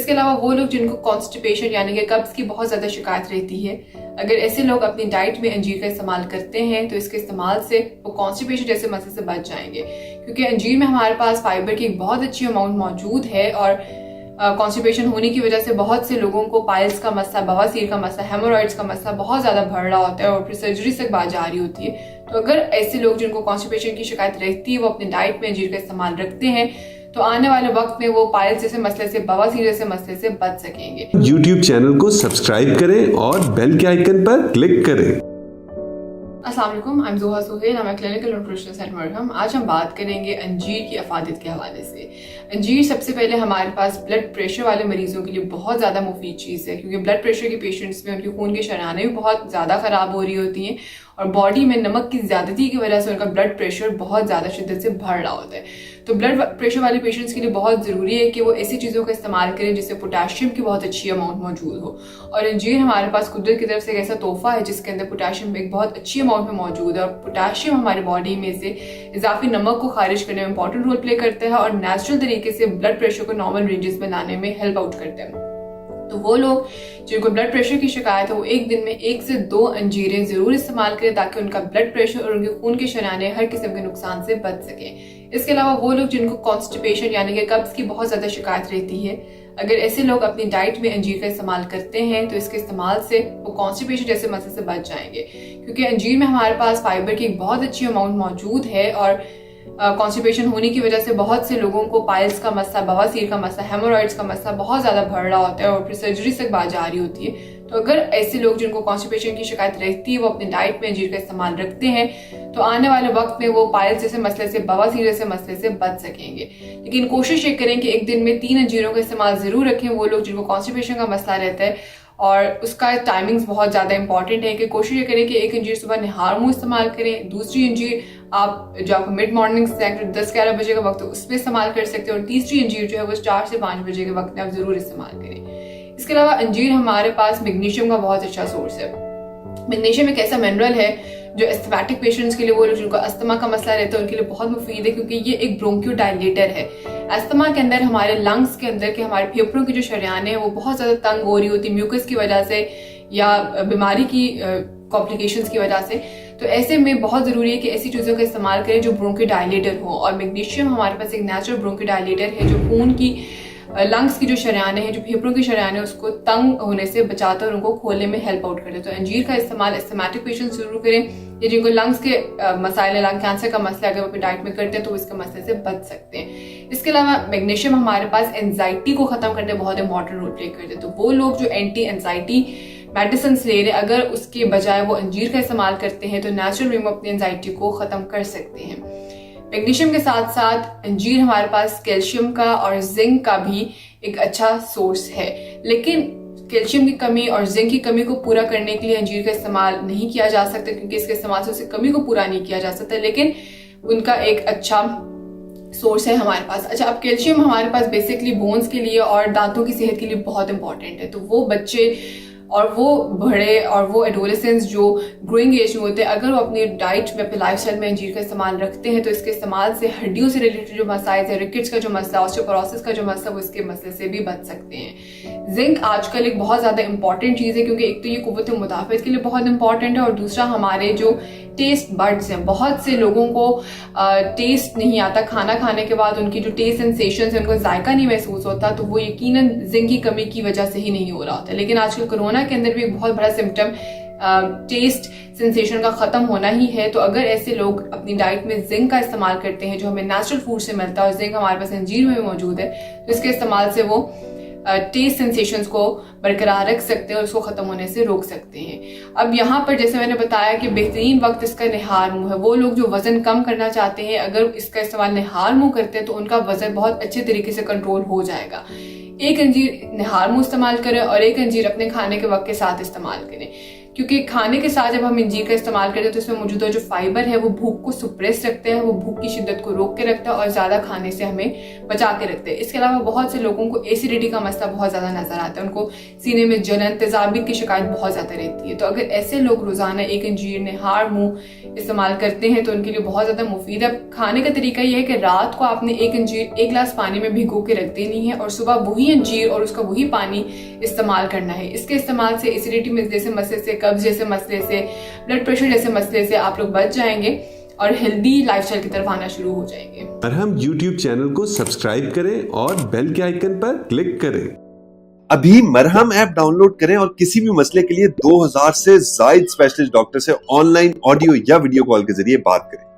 इसके अलावा वो लोग जिनको कॉन्स्टिपेशन यानी कि कब्ज की बहुत ज्यादा शिकायत रहती है, अगर ऐसे लोग अपनी डाइट में अंजीर का इस्तेमाल करते हैं तो इसके इस्तेमाल से वो कॉन्स्टिपेशन जैसे मसले से बच जाएंगे, क्योंकि अंजीर में हमारे पास फाइबर की एक बहुत अच्छी अमाउंट मौजूद है। और कॉन्स्टिपेशन होने की वजह से बहुत से लोगों को पाइल्स का मसला, बवासीर का मसला, हेमोरॉइड्स का मसला बहुत ज्यादा बढ़ रहा होता है और फिर सर्जरी तक बात जा रही होती है। तो अगर ऐसे लोग जिनको कॉन्स्टिपेशन की शिकायत रहती है वो अपनी डाइट में अंजीर का इस्तेमाल रखते हैं तो आने वाले वक्त में वो पाइल्स जैसे मसले से, बवासीर जैसे मसले से बच सकेंगे। YouTube चैनल को सब्सक्राइब करें और बेल के आइकन पर क्लिक करें। अस्सलाम वालेकुम, आई एम ज़ोहा सुहेल, मैं क्लिनिकल न्यूट्रिशनिस्ट एट मरहम। आज हम बात करेंगे अंजीर की अफादियत के हवाले से। अंजीर सबसे पहले हमारे पास ब्लड प्रेशर वाले मरीजों के लिए बहुत ज़्यादा मुफीद चीज़ है, क्योंकि ब्लड प्रेशर के पेशेंट्स में उनके खून की शरानें भी बहुत ज़्यादा ख़राब हो रही होती हैं और बॉडी में नमक की ज़्यादती की वजह से उनका ब्लड प्रेशर बहुत ज़्यादा शिद्दत से बढ़ रहा होता है। तो ब्लड प्रेशर वाले पेशेंट्स के लिए बहुत ज़रूरी है कि वो ऐसी चीज़ों का इस्तेमाल करें जिससे पोटेशियम की बहुत अच्छी अमाउंट मौजूद हो। और अंजीर हमारे पास कुदरत की तरफ से एक ऐसा तोहफा है जिसके अंदर पोटेशियम एक बहुत अच्छी अमाउंट में मौजूद है। और पोटेशियम हमारी बॉडी में से इजाफी नमक को खारिज करने में इंपॉर्टेंट रोल प्ले करता है और नेचुरल तरीके से ब्लड प्रेशर को नॉर्मल रेंजेस में लाने में हेल्प आउट करते हैं। तो वो लोग जिनको ब्लड प्रेशर की शिकायत है वो एक दिन में 1 से 2 अंजीरें जरूर इस्तेमाल करें ताकि उनका ब्लड प्रेशर और उनके खून के शराने हर किस्म के नुकसान से बच सके। इसके अलावा वो लोग जिनको कॉन्स्टिपेशन यानी कि कब्ज की बहुत ज्यादा शिकायत रहती है, अगर ऐसे लोग अपनी डाइट में अंजीर का इस्तेमाल करते हैं तो इसके इस्तेमाल से वो कॉन्स्टिपेशन जैसे मसले से बच जाएंगे, क्योंकि अंजीर में हमारे पास फाइबर की एक बहुत अच्छी अमाउंट मौजूद है। और कॉन्स्टिपेशन होने की वजह से बहुत से लोगों को पाइल्स का मसला, बवासीर का मसला, हेमोरॉइड्स का मसला बहुत ज्यादा बढ़ रहा होता है और फिर सर्जरी तक बात जा रही होती है। तो अगर ऐसे लोग जिनको कॉन्स्टिपेशन की शिकायत रहती है वो अपनी डाइट में अंजीर का इस्तेमाल रखते हैं तो आने वाले वक्त में वो पाइल्स जैसे मसले से, बवासीर जैसे मसले से बच सकेंगे। लेकिन कोशिश ये करें कि एक दिन में 3 अंजीरों का इस्तेमाल जरूर रखें वो लोग जिनको कॉन्स्टिपेशन का मसला रहता है। और उसका टाइमिंग्स बहुत ज़्यादा इंपॉर्टेंट है कि कोशिश ये करें कि एक अंजीर सुबह निहार मुंह इस्तेमाल करें, दूसरी अंजीर आप जो आपको मिड मॉर्निंग स्नैक 10-11 बजे का वक्त है उसमें इस्तेमाल कर सकते हैं और तीसरी अंजीर जो है वो 4 से 5 बजे के वक्त में आप जरूर इस्तेमाल करें। इसके अलावा अंजीर हमारे पास मैग्नीशियम का बहुत अच्छा सोर्स है। मैग्नीशियम एक ऐसा मिनरल है जो एस्थमेटिक पेशेंट्स के लिए, वो लोग जिनको अस्थमा का मसला रहता है उनके लिए बहुत मुफीद है, क्योंकि ये एक ब्रोंकियोडायलेटर है। अस्थमा के अंदर हमारे लंग्स के अंदर के हमारे फेफड़ों की जो शरियानें हैं वो बहुत ज्यादा तंग हो रही होती है म्यूकस की वजह से या बीमारी की कॉम्प्लिकेशंस की वजह से। तो ऐसे में बहुत जरूरी है कि ऐसी चीजों का इस्तेमाल करें जो ब्रोंकियोडायलेटर हो। और मैग्नीशियम हमारे पास एक नेचुरल ब्रोंकियोडायलेटर है जो खून की लंग्स की जो शरियानें हैं, जो फेफड़ों की शरियानें हैं उसको तंग होने से बचाता है और उनको खोलने में हेल्प आउट करता है। तो अंजीर का इस्तेमाल एस्थमेटिक पेशेंट्स जरूर करें या जिनको लंग्स के मसाइल, लंग कैंसर का मसला अगर वो अपनी डाइट में करते हैं तो इसके मसले से बच सकते हैं। इसके अलावा मैग्नीशियम हमारे पास एंजाइटी को खत्म करने में बहुत इंपॉर्टेंट रोल प्ले करते हैं। तो वो लोग जो एंटी एंजाइटी मेडिसिन ले रहे हैं अगर उसके बजाय वो अंजीर का इस्तेमाल करते हैं तो नेचुरल वे में अपनी एंजाइटी को खत्म कर सकते हैं। मैग्नीशियम के साथ साथ अंजीर हमारे पास कैल्शियम का और जिंक का भी एक अच्छा सोर्स है, लेकिन कैल्शियम की कमी और जिंक की कमी को पूरा करने के लिए अंजीर का इस्तेमाल नहीं किया जा सकता, क्योंकि इसके इस्तेमाल से उसकी कमी को पूरा नहीं किया जा सकता, लेकिन उनका एक अच्छा सोर्स है हमारे पास। अच्छा, अब कैल्शियम हमारे पास बेसिकली बोन्स के लिए और दांतों की सेहत के लिए बहुत इंपॉर्टेंट है। तो वो बच्चे और वो बड़े और वो एडोलेसेंट्स जो ग्रोइंग एज में होते हैं अगर वो अपनी डाइट में, अपने लाइफस्टाइल में अंजीर का इस्तेमाल रखते हैं तो इसके इस्तेमाल से हड्डियों से रिलेटेड जो मसाइल है, रिकेट्स का जो मसला, ऑस्टियोपोरोसिस का जो मसला, वो इसके मसले से भी बच सकते हैं। जिंक आजकल एक बहुत ज्यादा इंपॉर्टेंट चीज है, क्योंकि एक तो ये कुव्वत मुदाफियत के लिए बहुत इंपॉर्टेंट है और दूसरा हमारे जो टेस्ट बड्स हैं, बहुत से लोगों को टेस्ट नहीं आता खाना खाने के बाद, उनकी जो टेस्ट सेंसेशंस है उनको जायका नहीं महसूस होता, तो वो यकीनन जिंक की कमी की वजह से ही नहीं हो रहा होता। लेकिन आजकल कोरोना के अंदर भी एक बहुत बड़ा सिम्टम टेस्ट सेंसेशन का खत्म होना ही है। तो अगर ऐसे लोग अपनी डाइट में जिंक का इस्तेमाल करते हैं जो हमें नेचुरल फूड से मिलता है और जिंक हमारे पास अंजीर में भी मौजूद है, तो इसके इस्तेमाल से वो टेस्ट सेंसेशंस को बरकरार रख सकते हैं और उसको खत्म होने से रोक सकते हैं। अब यहाँ पर जैसे मैंने बताया कि बेहतरीन वक्त इसका निहार मुंह है। वो लोग जो वजन कम करना चाहते हैं अगर इसका इस्तेमाल निहार मुंह करते हैं तो उनका वजन बहुत अच्छे तरीके से कंट्रोल हो जाएगा। एक अंजीर निहार मुंह इस्तेमाल करें और एक अंजीर अपने खाने के वक्त के साथ इस्तेमाल करें। क्योंकि खाने के साथ जब हम अंजीर का इस्तेमाल करते हैं तो इसमें मौजूद जो फाइबर है वो भूख को सुप्रेस रखते हैं, वो भूख की शिद्दत को रोक के रखता है और ज़्यादा खाने से हमें बचा के रखते हैं। इसके अलावा बहुत से लोगों को एसिडिटी का मसला बहुत ज़्यादा नजर आता है, उनको सीने में जलन, तेजाबियत की शिकायत बहुत ज़्यादा रहती है। तो अगर ऐसे लोग रोज़ाना एक अंजीर निहार मुँह इस्तेमाल करते हैं तो उनके लिए बहुत ज़्यादा मुफीद है। खाने का तरीका यह है कि रात को आपने एक अंजीर 1 गिलास पानी में भिगो के रख देनी है और सुबह वही अंजीर और उसका वही पानी इस्तेमाल करना है। इसके इस्तेमाल से एसिडिटी जैसे मसले से, कब्ज जैसे मसले से, ब्लड प्रेशर जैसे मसले से आप लोग बच जाएंगे और हेल्दी लाइफस्टाइल की तरफ आना शुरू हो जाएंगे। मरहम YouTube चैनल को सब्सक्राइब करें और बेल के आइकन पर क्लिक करें। अभी मरहम ऐप डाउनलोड करें और किसी भी मसले के लिए 2000 से ज्यादा स्पेशलिस्ट डॉक्टर से ऑनलाइन ऑडियो या वीडियो कॉल के जरिए बात करें।